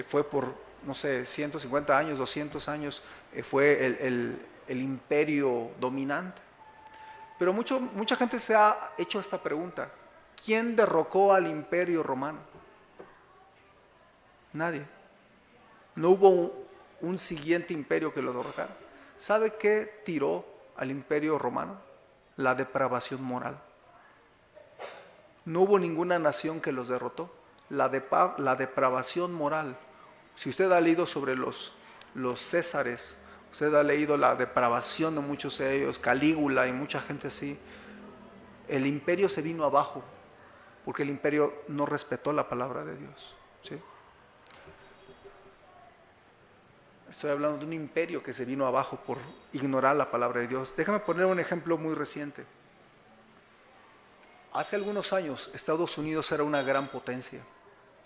fue por, no sé, 150 años, 200 años, fue el imperio dominante. Pero mucha gente se ha hecho esta pregunta: ¿quién derrocó al imperio romano? Nadie. No hubo un siguiente imperio que lo derrocara. ¿Sabe qué tiró al imperio romano? La depravación moral. No hubo ninguna nación que los derrotó. La depravación moral. Si usted ha leído sobre los Césares, usted ha leído la depravación de muchos de ellos, Calígula y mucha gente así, el imperio se vino abajo porque el imperio no respetó la palabra de Dios, ¿sí? Estoy hablando de un imperio que se vino abajo por ignorar la palabra de Dios. Déjame poner un ejemplo muy reciente. Hace algunos años Estados Unidos era una gran potencia.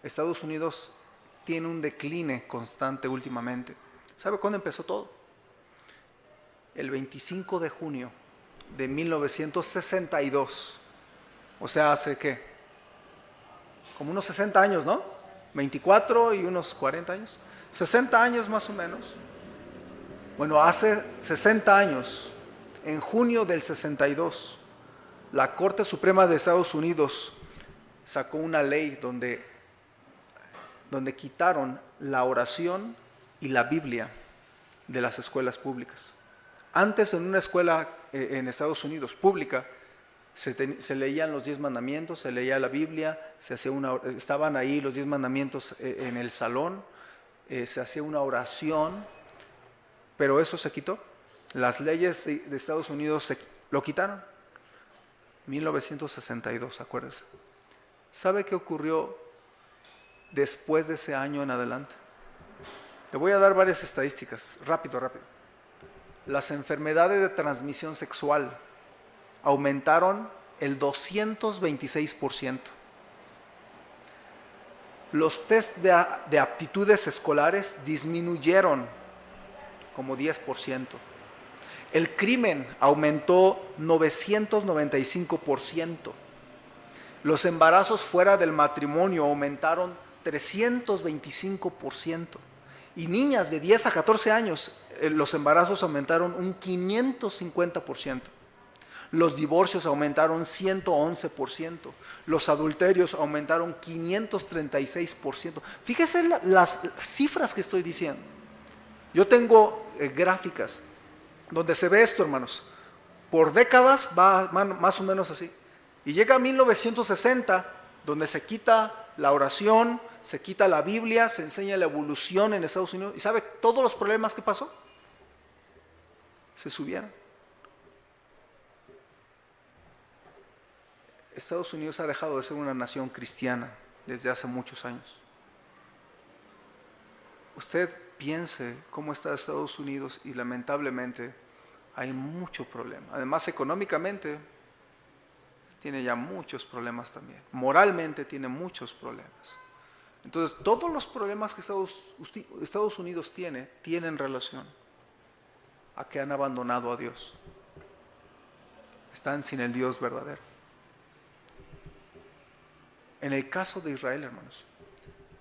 Estados Unidos tiene un decline constante últimamente. ¿Sabe cuándo empezó todo? El 25 de junio de 1962. O sea, ¿hace qué? Como unos 60 años, ¿no? 24 y unos 40 años. 60 años más o menos. Bueno, hace 60 años, en junio del 62, la Corte Suprema de Estados Unidos sacó una ley donde quitaron la oración y la Biblia de las escuelas públicas. Antes, en una escuela en Estados Unidos pública, se leían los 10 mandamientos, se leía la Biblia, estaban ahí los 10 mandamientos en el salón, se hacía una oración, pero eso se quitó. Las leyes de Estados Unidos lo quitaron. 1962, acuérdense. ¿Sabe qué ocurrió después de ese año en adelante? Le voy a dar varias estadísticas, rápido. Las enfermedades de transmisión sexual aumentaron el 226%. Los test de aptitudes escolares disminuyeron como 10%. El crimen aumentó 995%. Los embarazos fuera del matrimonio aumentaron 325%. Y niñas de 10 a 14 años, los embarazos aumentaron un 550%. Los divorcios aumentaron 111%. Los adulterios aumentaron 536%. Fíjese las cifras que estoy diciendo. Yo tengo gráficas donde se ve esto, hermanos. Por décadas va más o menos así. Y llega a 1960, donde se quita la oración, se quita la Biblia, se enseña la evolución en Estados Unidos. ¿Y sabe todos los problemas que pasó? Se subieron. Estados Unidos ha dejado de ser una nación cristiana desde hace muchos años. Usted piense cómo está Estados Unidos y lamentablemente hay mucho problema. Además, económicamente tiene ya muchos problemas también. Moralmente tiene muchos problemas. Entonces, todos los problemas que Estados Unidos tienen relación a que han abandonado a Dios. Están sin el Dios verdadero. En el caso de Israel, hermanos,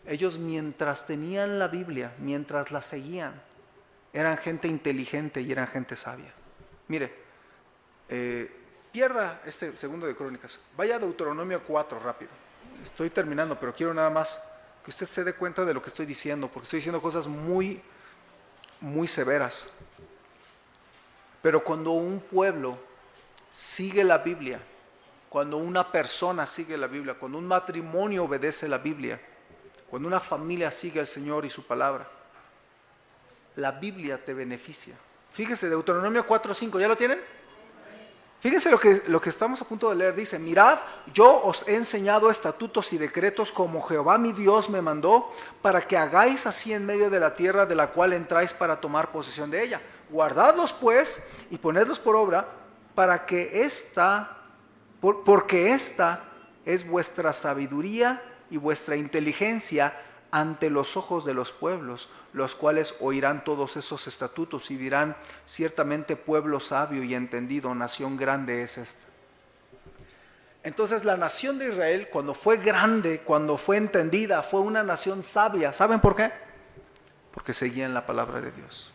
ellos mientras tenían la Biblia, mientras la seguían, eran gente inteligente y eran gente sabia. Mire, pierda este segundo de Crónicas, vaya a Deuteronomio 4 rápido. Estoy terminando, pero quiero nada más que usted se dé cuenta de lo que estoy diciendo, porque estoy diciendo cosas muy, muy severas. Pero cuando un pueblo sigue la Biblia, cuando una persona sigue la Biblia, cuando un matrimonio obedece la Biblia, cuando una familia sigue al Señor y su palabra, la Biblia te beneficia. Fíjese, Deuteronomio 4:5, ¿ya lo tienen? Fíjense lo que estamos a punto de leer. Dice: mirad, yo os he enseñado estatutos y decretos como Jehová mi Dios me mandó, para que hagáis así en medio de la tierra de la cual entráis para tomar posesión de ella. Guardadlos pues y ponedlos por obra, porque esta es vuestra sabiduría y vuestra inteligencia ante los ojos de los pueblos, los cuales oirán todos esos estatutos y dirán, ciertamente pueblo sabio y entendido, nación grande es esta. Entonces la nación de Israel, cuando fue grande, cuando fue entendida, fue una nación sabia. ¿Saben por qué? Porque seguían la palabra de Dios.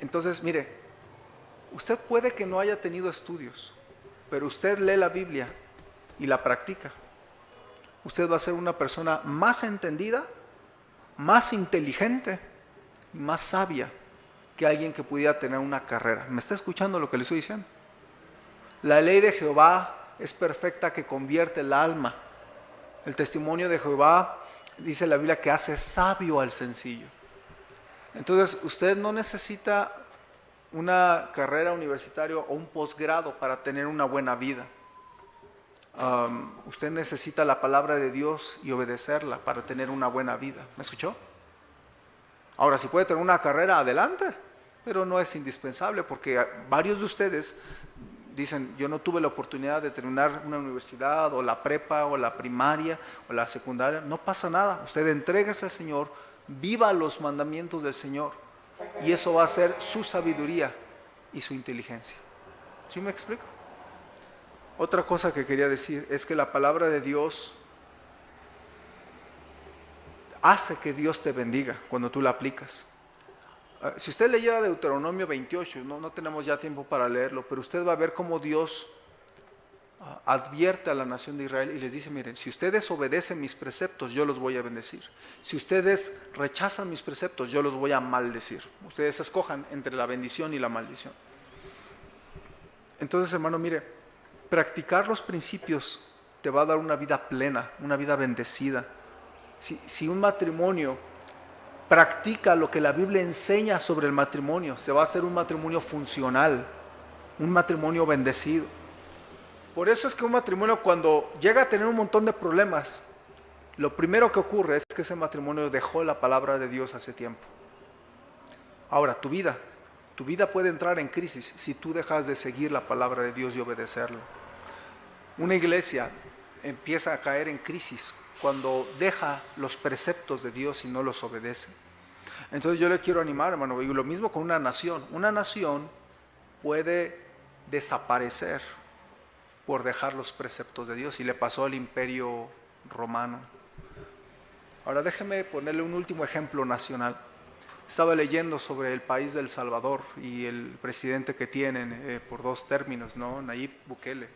Entonces, mire, usted puede que no haya tenido estudios, pero usted lee la Biblia y la practica. Usted va a ser una persona más entendida, más inteligente y más sabia que alguien que pudiera tener una carrera. ¿Me está escuchando lo que le estoy diciendo? La ley de Jehová es perfecta, que convierte el alma. El testimonio de Jehová, dice la Biblia, que hace sabio al sencillo. Entonces, usted no necesita una carrera universitaria o un posgrado para tener una buena vida. Usted necesita la palabra de Dios y obedecerla para tener una buena vida. ¿Me escuchó? Ahora, si puede tener una carrera, adelante, pero no es indispensable, porque varios de ustedes dicen, yo no tuve la oportunidad de terminar una universidad o la prepa o la primaria o la secundaria. No pasa nada, usted entréguese al Señor, viva los mandamientos del Señor y eso va a ser su sabiduría y su inteligencia. ¿Sí me explico? Otra cosa que quería decir es que la palabra de Dios hace que Dios te bendiga cuando tú la aplicas. Si usted leyera Deuteronomio 28, no tenemos ya tiempo para leerlo, pero usted va a ver cómo Dios advierte a la nación de Israel y les dice, miren, si ustedes obedecen mis preceptos, yo los voy a bendecir. Si ustedes rechazan mis preceptos, yo los voy a maldecir. Ustedes escojan entre la bendición y la maldición. Entonces, hermano, mire, practicar los principios te va a dar una vida plena, una vida bendecida. Si un matrimonio practica lo que la Biblia enseña sobre el matrimonio, se va a hacer un matrimonio funcional, un matrimonio bendecido. Por eso es que un matrimonio, cuando llega a tener un montón de problemas, lo primero que ocurre es que ese matrimonio dejó la palabra de Dios hace tiempo. Ahora, tu vida puede entrar en crisis si tú dejas de seguir la palabra de Dios y obedecerla. Una iglesia empieza a caer en crisis cuando deja los preceptos de Dios y no los obedece. Entonces yo le quiero animar, hermano, y lo mismo con una nación. Una nación puede desaparecer por dejar los preceptos de Dios, y le pasó al Imperio Romano. Ahora déjeme ponerle un último ejemplo nacional. Estaba leyendo sobre el país de El Salvador y el presidente que tienen por 2 términos, ¿no? Nayib Bukele.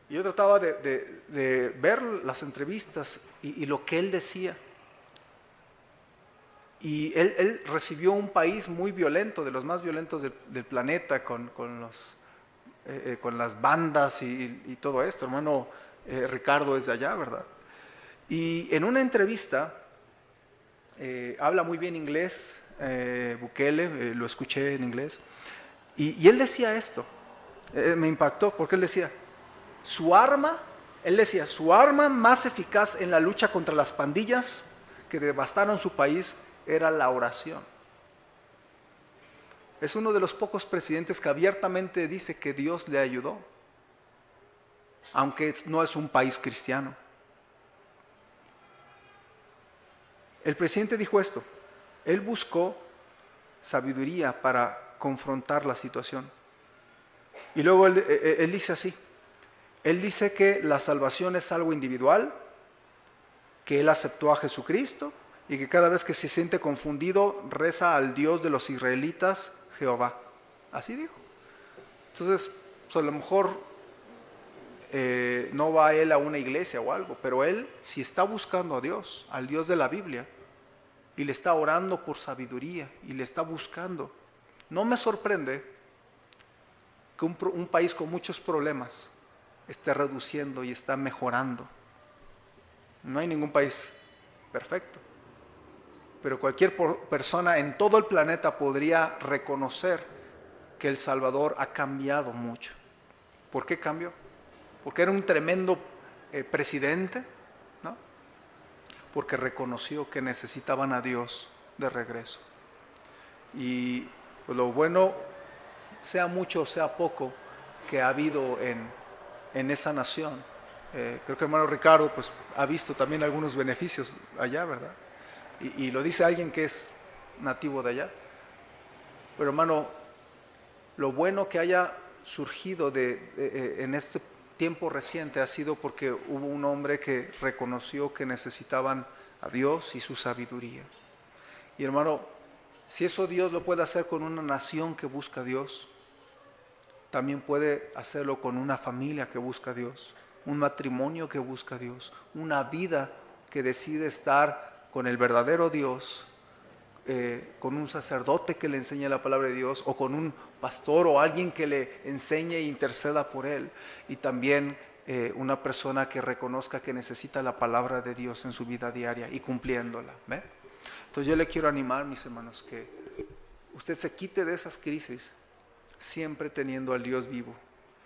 Y yo trataba de ver las entrevistas y lo que él decía. Y él recibió un país muy violento, de los más violentos del planeta, con las bandas y todo esto. Hermano Ricardo es de allá, ¿verdad? Y en una entrevista, habla muy bien inglés, Bukele, lo escuché en inglés, y él decía esto, me impactó, porque él decía, su arma más eficaz en la lucha contra las pandillas que devastaron su país era la oración. Es uno de los pocos presidentes que abiertamente dice que Dios le ayudó, aunque no es un país cristiano. El presidente dijo esto, él buscó sabiduría para confrontar la situación. Y luego él dice así, él dice que la salvación es algo individual, que él aceptó a Jesucristo y que cada vez que se siente confundido reza al Dios de los israelitas, Jehová. Así dijo. Entonces, pues a lo mejor no va él a una iglesia o algo, pero él, si está buscando a Dios, al Dios de la Biblia, y le está orando por sabiduría y le está buscando, no me sorprende que un país con muchos problemas esté reduciendo y está mejorando. No hay ningún país perfecto, pero cualquier persona en todo el planeta podría reconocer que El Salvador ha cambiado mucho. ¿Por qué cambió? Porque era un tremendo presidente, ¿no? Porque reconoció que necesitaban a Dios de regreso. Y pues, lo bueno, sea mucho o sea poco, que ha habido en esa nación, Creo que el hermano Ricardo pues, ha visto también algunos beneficios allá, ¿verdad? Y lo dice alguien que es nativo de allá. Pero hermano, lo bueno que haya surgido en este tiempo reciente ha sido porque hubo un hombre que reconoció que necesitaban a Dios y su sabiduría. Y hermano, si eso Dios lo puede hacer con una nación que busca a Dios, también puede hacerlo con una familia que busca a Dios, un matrimonio que busca a Dios, una vida que decide estar con el verdadero Dios, con un sacerdote que le enseñe la palabra de Dios, o con un pastor o alguien que le enseñe e interceda por él, y también una persona que reconozca que necesita la palabra de Dios en su vida diaria y cumpliéndola. ¿Ve? Entonces yo le quiero animar, mis hermanos, que usted se quite de esas crisis siempre teniendo al Dios vivo,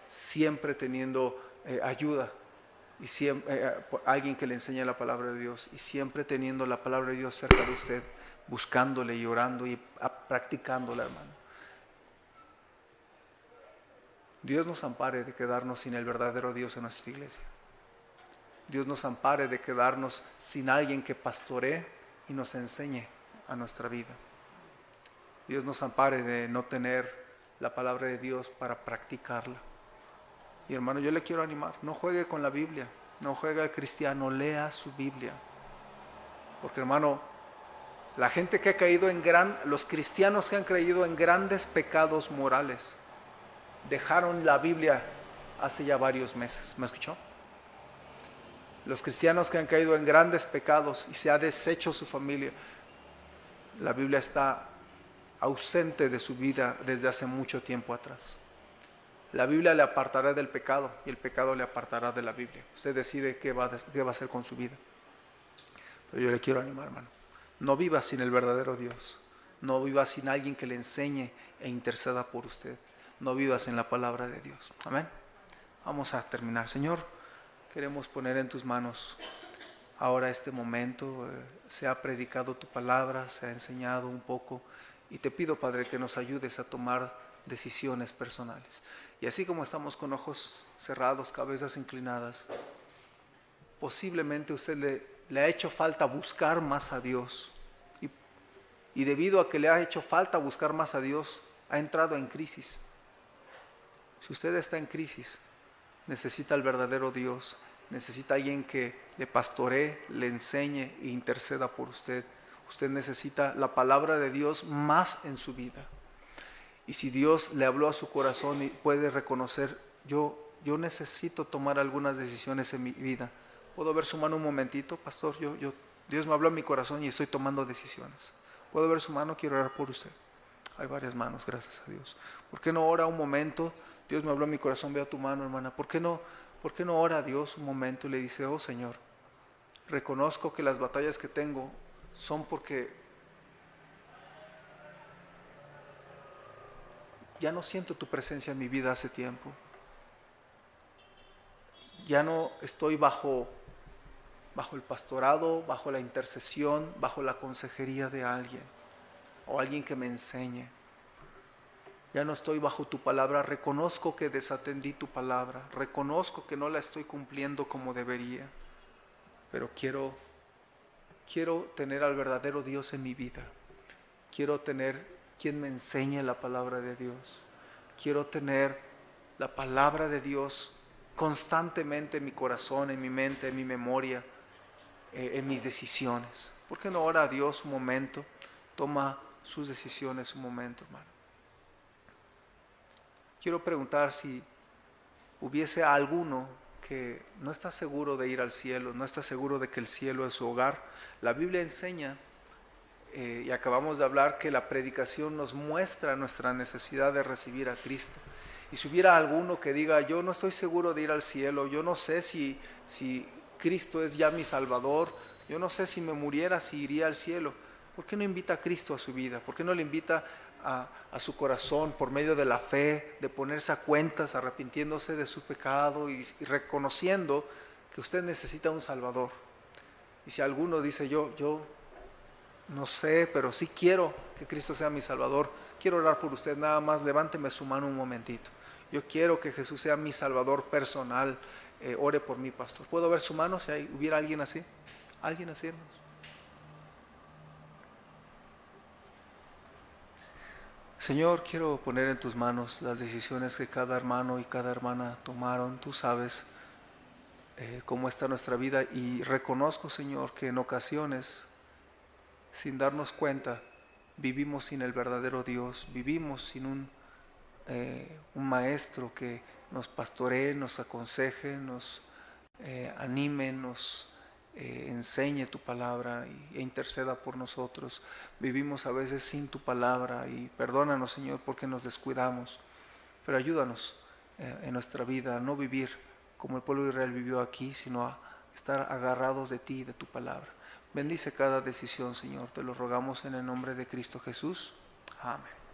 siempre teniendo ayuda y siempre, alguien que le enseñe la palabra de Dios, y siempre teniendo la palabra de Dios cerca de usted, buscándole y orando y practicándola, hermano. Dios nos ampare de quedarnos sin el verdadero Dios en nuestra iglesia. Dios nos ampare de quedarnos sin alguien que pastoree y nos enseñe a nuestra vida. Dios nos ampare de no tener la palabra de Dios para practicarla. Y hermano, yo le quiero animar, no juegue con la Biblia, no juegue al cristiano, lea su Biblia. Porque hermano, la gente que ha caído los cristianos que han caído en grandes pecados morales, dejaron la Biblia hace ya varios meses. ¿Me escuchó? Los cristianos que han caído en grandes pecados y se ha deshecho su familia, la Biblia está ausente de su vida desde hace mucho tiempo atrás. La Biblia le apartará del pecado y el pecado le apartará de la Biblia. Usted decide qué va a hacer con su vida. Pero yo le quiero animar, hermano. No viva sin el verdadero Dios. No viva sin alguien que le enseñe e interceda por usted. No viva sin la palabra de Dios. Amén. Vamos a terminar. Señor, queremos poner en tus manos ahora este momento. Se ha predicado tu palabra, se ha enseñado un poco. Y te pido, Padre, que nos ayudes a tomar decisiones personales. Y así como estamos con ojos cerrados, cabezas inclinadas, posiblemente usted le ha hecho falta buscar más a Dios. Y debido a que le ha hecho falta buscar más a Dios, ha entrado en crisis. Si usted está en crisis, necesita al verdadero Dios, necesita alguien que le pastoree, le enseñe e interceda por usted. Usted necesita la palabra de Dios más en su vida. Y si Dios le habló a su corazón y puede reconocer, yo necesito tomar algunas decisiones en mi vida. ¿Puedo ver su mano un momentito, pastor? Dios me habló a mi corazón y estoy tomando decisiones. ¿Puedo ver su mano? Quiero orar por usted. Hay varias manos, gracias a Dios. ¿Por qué no ora un momento? Dios me habló a mi corazón, veo tu mano, hermana. ¿Por qué no ora a Dios un momento y le dice, oh Señor, reconozco que las batallas que tengo son porque ya no siento tu presencia en mi vida hace tiempo. Ya no estoy bajo el pastorado, bajo la intercesión, bajo la consejería de alguien o alguien que me enseñe. Ya no estoy bajo tu palabra, reconozco que desatendí tu palabra, reconozco que no la estoy cumpliendo como debería, pero quiero tener al verdadero Dios en mi vida. Quiero tener quien me enseñe la palabra de Dios. Quiero tener la palabra de Dios constantemente en mi corazón, en mi mente, en mi memoria, en mis decisiones. ¿Por qué no ora a Dios un momento? Toma sus decisiones un momento, hermano. Quiero preguntar si hubiese alguno que no está seguro de ir al cielo, no está seguro de que el cielo es su hogar. La Biblia enseña, y acabamos de hablar, que la predicación nos muestra nuestra necesidad de recibir a Cristo. Y si hubiera alguno que diga, yo no estoy seguro de ir al cielo, yo no sé si Cristo es ya mi Salvador, yo no sé si me muriera si iría al cielo, ¿por qué no invita a Cristo a su vida? ¿Por qué no le invita a su corazón por medio de la fe, de ponerse a cuentas, arrepintiéndose de su pecado y reconociendo que usted necesita un Salvador? Y si alguno dice, yo no sé, pero sí quiero que Cristo sea mi Salvador, quiero orar por usted, nada más levánteme su mano un momentito. Yo quiero que Jesús sea mi Salvador personal. Ore por mí, pastor. ¿Puedo ver su mano si hubiera alguien así? ¿Alguien así, hermanos? Señor, quiero poner en tus manos las decisiones que cada hermano y cada hermana tomaron. Tú sabes cómo está nuestra vida, y reconozco, Señor, que en ocasiones, sin darnos cuenta, vivimos sin el verdadero Dios, vivimos sin un maestro que nos pastoree, nos aconseje, nos anime, nos enseñe tu palabra e interceda por nosotros. Vivimos a veces sin tu palabra, y perdónanos, Señor, porque nos descuidamos, pero ayúdanos en nuestra vida a no vivir como el pueblo de Israel vivió aquí, sino a estar agarrados de ti y de tu palabra. Bendice cada decisión, Señor, te lo rogamos en el nombre de Cristo Jesús. Amén.